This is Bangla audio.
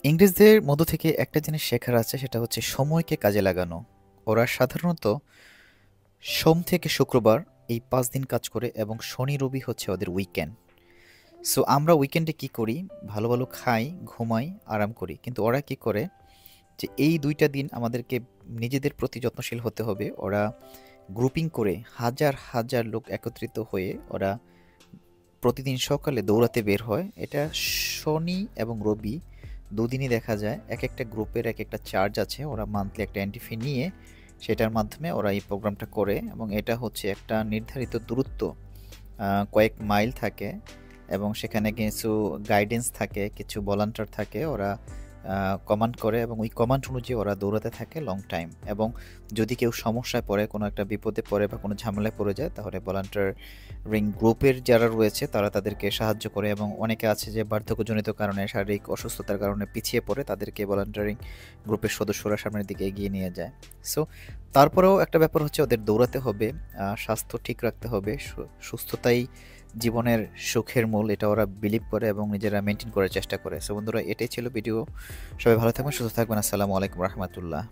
ইংরেজদের মধ্য থেকে একটা জিনিস শেখার আছে, সেটা হচ্ছে সময়কে কাজে লাগানো। ওরা সাধারণত সোম থেকে শুক্রবার এই 5 দিন কাজ করে এবং শনি রবি হচ্ছে ওদের উইকেন্ড। সো আমরা উইকেন্ডে কি করি? ভালো ভালো খাই, ঘুমাই, আরাম করি। কিন্তু ওরা কি করে যে এই 2টা দিন আমাদেরকে নিজেদের প্রতি যত্নশীল হতে হবে। ওরা গ্রুপিং করে হাজার হাজার লোক একত্রিত হয়ে ওরা প্রতিদিন সকালে দৌড়াতে বের হয়। এটা শনি এবং রবি দুদিনই দেখা যায়। এক একটা গ্রুপের এক একটা চার্জ আছে, ওরা মান্থলি একটা এন্ট্রি ফি নিয়ে সেটার মাধ্যমে ওরা এই প্রোগ্রামটা করে এবং এটা হচ্ছে একটা নির্ধারিত দূরত্ব, কয়েক মাইল থাকে এবং সেখানে কিছু গাইডেন্স থাকে, কিছু ভলান্টিয়ার থাকে। ওরা কমান্ড করে এবং ওই কমান্ড অনুযায়ী ওরা দৌড়াতে থাকে লং টাইম। এবং যদি কেউ সমস্যায় পড়ে, কোনো একটা বিপদে পড়ে বা কোনো ঝামেলায় পড়ে যায়, তাহলে ভলান্টিয়ার রিং গ্রুপের যারা রয়েছে তারা তাদেরকে সাহায্য করে। এবং অনেকে আছে যে বার্ধক্যজনিত কারণে, শারীরিক অসুস্থতার কারণে পিছিয়ে পড়ে, তাদেরকে ভলান্টিয়ারিং গ্রুপের সদস্যরা সামনের দিকে এগিয়ে নিয়ে যায়। সো তারপরেও একটা ব্যাপার হচ্ছে ওদের দৌড়াতে হবে, স্বাস্থ্য ঠিক রাখতে হবে। সুস্থতাই জীবনের সুখের মূল, এটা ওরা বিলিভ করে এবং নিজেরা মেনটেন করার চেষ্টা করে। সো বন্ধুরা, এটাই ছিল ভিডিও। সবাই ভালো থাকবেন, সুস্থ থাকবেন। আসসালামু আলাইকুম রহমতুল্লাহ।